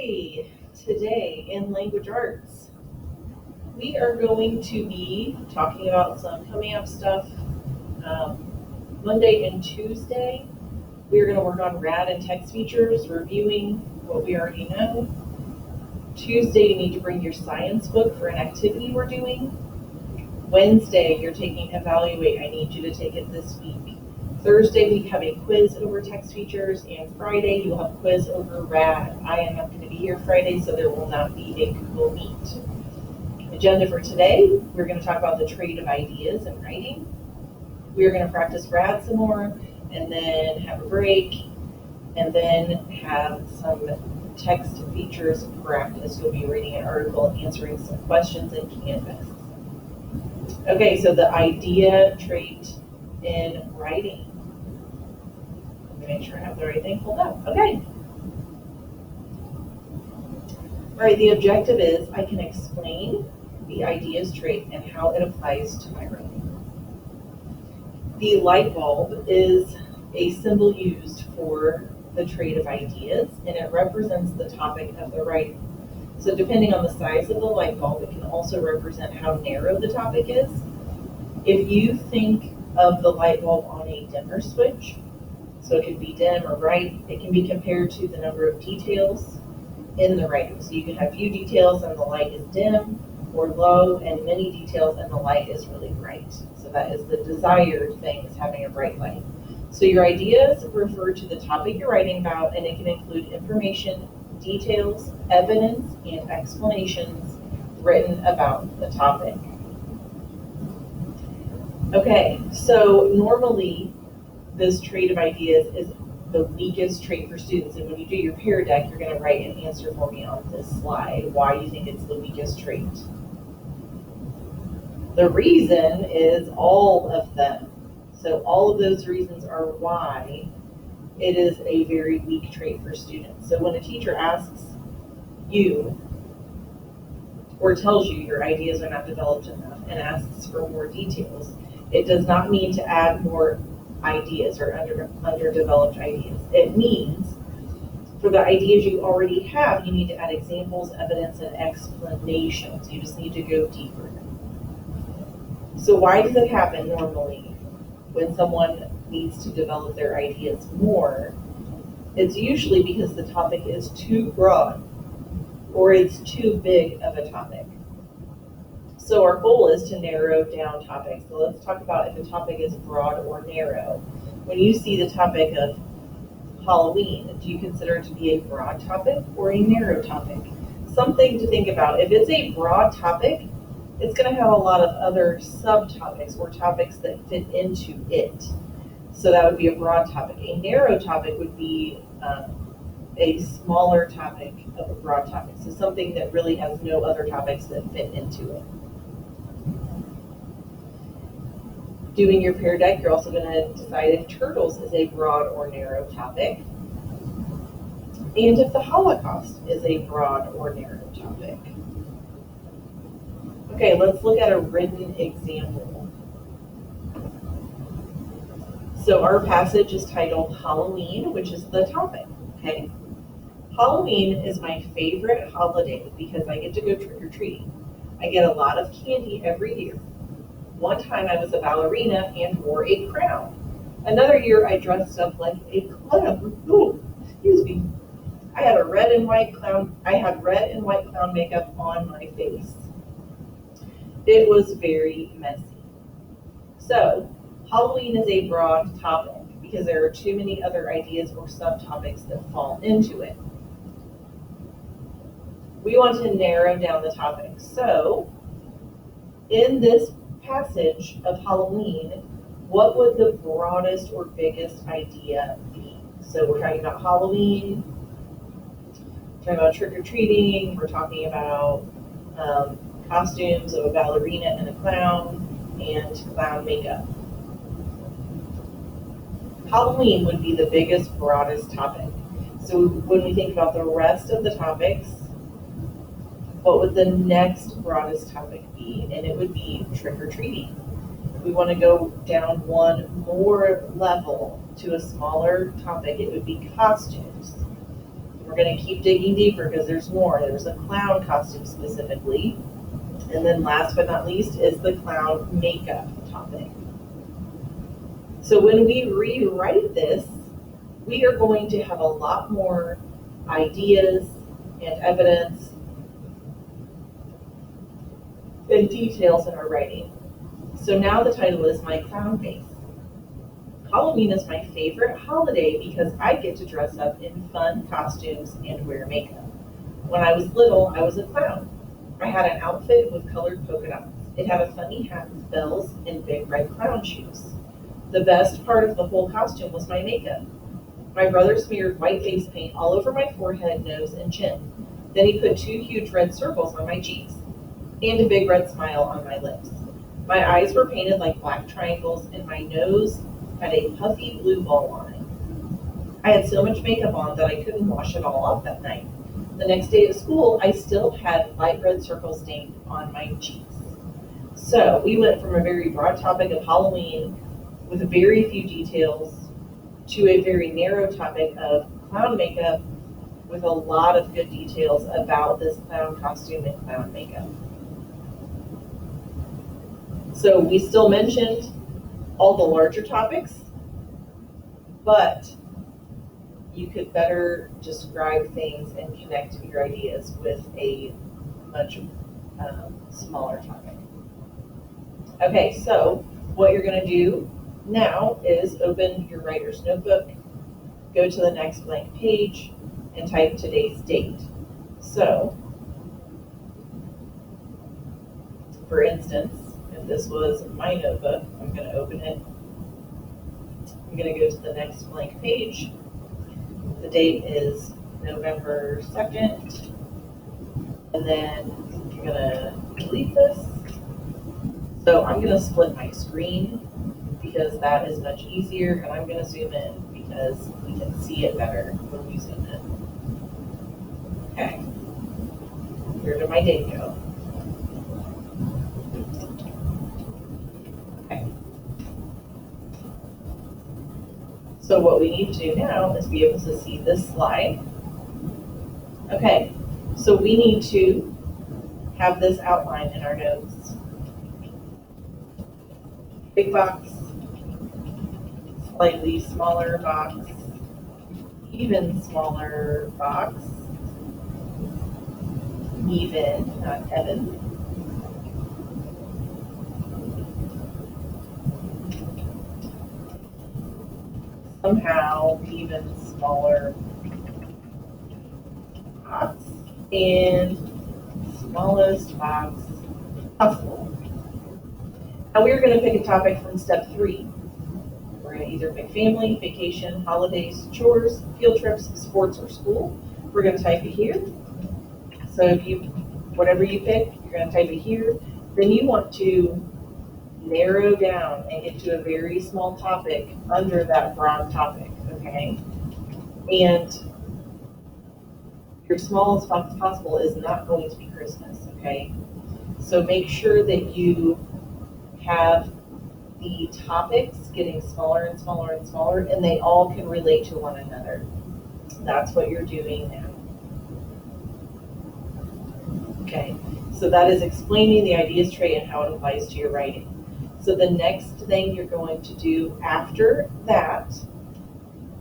Okay, today in language arts, we are going to be talking about some coming up stuff. Monday and Tuesday, we are going to work on RAD and text features, reviewing what we already know. Tuesday, you need to bring your science book for an activity we're doing. Wednesday, you're taking Evaluate. I need you to take it this week. Thursday, we have a quiz over text features, and Friday, you'll have a quiz over RAD. I am not going to be here Friday, so there will not be a Google Meet. Agenda for today, we're going to talk about the trait of ideas in writing. We're going to practice RAD some more, and then have a break, and then have some text features practice. You'll be reading an article and answering some questions in Canvas. Okay, so the idea trait in writing. Let me make sure I have the right thing pulled up. Okay. All right, the objective is I can explain the ideas trait and how it applies to my writing. The light bulb is a symbol used for the trait of ideas, and it represents the topic of the writing. So depending on the size of the light bulb, it can also represent how narrow the topic is. If you think of the light bulb on a dimmer switch, so it could be dim or bright, it can be compared to the number of details in the writing. So you can have few details and the light is dim, or low and many details and the light is really bright. So that is the desired thing, is having a bright light. So your ideas refer to the topic you're writing about, and it can include information, details, evidence, and explanations written about the topic. Okay, so normally this trait of ideas is the weakest trait for students, and when you do your peer deck, you're going to write an answer for me on this slide, why you think it's the weakest trait. The reason is all of them. So all of those reasons are why it is a very weak trait for students. So when a teacher asks you or tells you your ideas are not developed enough and asks for more details, it does not mean to add more ideas or underdeveloped ideas. It means for the ideas you already have, you need to add examples, evidence, and explanations. You just need to go deeper. So why does it happen normally when someone needs to develop their ideas more? It's usually because the topic is too broad or it's too big of a topic. So our goal is to narrow down topics. So let's talk about if a topic is broad or narrow. When you see the topic of Halloween, do you consider it to be a broad topic or a narrow topic? Something to think about. If it's a broad topic, it's going to have a lot of other subtopics or topics that fit into it. So that would be a broad topic. A narrow topic would be a smaller topic of a broad topic. So something that really has no other topics that fit into it. Doing your peer deck, you're also going to decide if turtles is a broad or narrow topic, and if the Holocaust is a broad or narrow topic. Okay, let's look at a written example. So our passage is titled Halloween, which is the topic, okay? Halloween is my favorite holiday because I get to go trick-or-treating. I get a lot of candy every year. One time I was a ballerina and wore a crown. Another year I dressed up like a clown. Ooh, excuse me. I had red and white clown makeup on my face. It was very messy. So, Halloween is a broad topic because there are too many other ideas or subtopics that fall into it. We want to narrow down the topic. So, in this passage of Halloween, what would the broadest or biggest idea be? So we're talking about Halloween, we're talking about trick-or-treating, we're talking about costumes of a ballerina and a clown, and clown makeup. Halloween would be the biggest, broadest topic. So when we think about the rest of the topics, what would the next broadest topic be? And it would be trick-or-treating. We want to go down one more level to a smaller topic. It would be costumes. We're going to keep digging deeper because there's more. There's a clown costume specifically. And then last but not least is the clown makeup topic. So when we rewrite this, we are going to have a lot more ideas and evidence and details in our writing. So now the title is My Clown Face. Halloween is my favorite holiday because I get to dress up in fun costumes and wear makeup. When I was little, I was a clown. I had an outfit with colored polka dots. It had a funny hat with bells and big red clown shoes. The best part of the whole costume was my makeup. My brother smeared white face paint all over my forehead, nose, and chin. Then he put 2 huge red circles on my cheeks and a big red smile on my lips. My eyes were painted like black triangles and my nose had a puffy blue ball on it. I had so much makeup on that I couldn't wash it all off that night. The next day at school, I still had light red circles stained on my cheeks. So we went from a very broad topic of Halloween with very few details to a very narrow topic of clown makeup with a lot of good details about this clown costume and clown makeup. So we still mentioned all the larger topics, but you could better describe things and connect your ideas with a much smaller topic. Okay, so what you're going to do now is open your writer's notebook, go to the next blank page, and type today's date. So, for instance, if this was my notebook, I'm going to open it. I'm going to go to the next blank page. The date is November 2nd. And then I'm going to delete this. So I'm going to split my screen because that is much easier, and I'm going to zoom in because we can see it better when we zoom in. Okay. Where did my date go? Okay. So what we need to do now is be able to see this slide. Okay, so we need to have this outline in our notes. Big box, slightly smaller box, even smaller box, even, not even. Somehow even smaller box, and smallest box possible. Now we're going to pick a topic from step 3. We're going to either pick family, vacation, holidays, chores, field trips, sports, or school. We're going to type it here. So if you, whatever you pick, you're going to type it here. Then you want to narrow down and get to a very small topic under that broad topic, okay? And your smallest box possible is not going to be Christmas, okay? So make sure that you have the topics getting smaller and smaller and smaller, and they all can relate to one another. That's what you're doing now. Okay, so that is explaining the ideas tray and how it applies to your writing. So the next thing you're going to do after that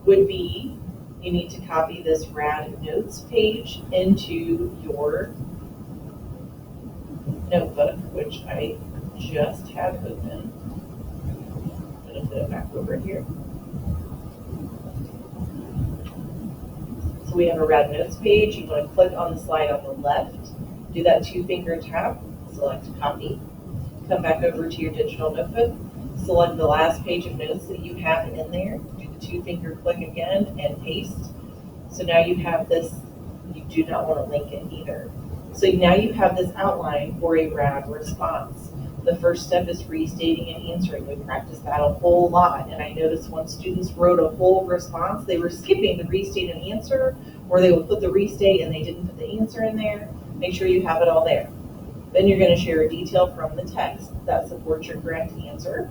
would be, you need to copy this RADD notes page into your notebook, which I just had open. I'm going to put it back over here. So we have a RADD notes page. You want to click on the slide on the left, do that 2-finger tap, select copy, come back over to your digital notebook, select the last page of notes that you have in there, do the 2-finger click again and paste. So now you have this, you do not want to link it either. So now you have this outline for a RADD response. The first step is restating and answering. We practiced that a whole lot, and I noticed when students wrote a whole response, they were skipping the restate and answer, or they would put the restate and they didn't put the answer in there. Make sure you have it all there. Then you're going to share a detail from the text that supports your correct answer,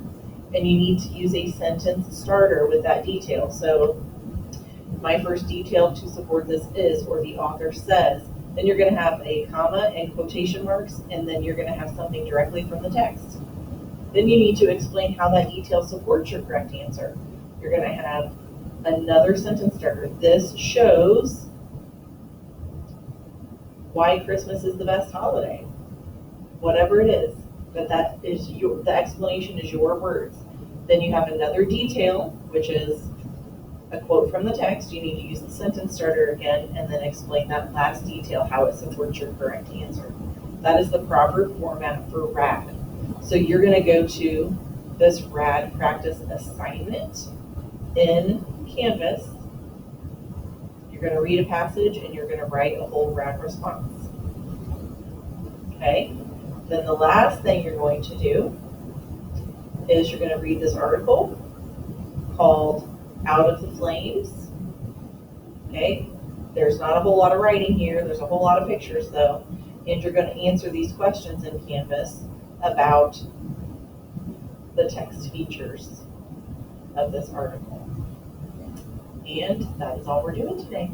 and you need to use a sentence starter with that detail. So my first detail to support this is, or the author says, then you're going to have a comma and quotation marks, and then you're going to have something directly from the text. Then you need to explain how that detail supports your correct answer. You're going to have another sentence starter. This shows why Christmas is the best holiday. Whatever it is, but that is the explanation is your words. Then you have another detail, which is a quote from the text. You need to use the sentence starter again, and then explain that last detail, how it supports your correct answer. That is the proper format for RADD. So you're going to go to this RADD practice assignment in Canvas. You're going to read a passage, and you're going to write a whole RADD response. Okay? Then the last thing you're going to do is you're going to read this article called Out of the Flames. Okay, there's not a whole lot of writing here. There's a whole lot of pictures though. And you're going to answer these questions in Canvas about the text features of this article. And that is all we're doing today.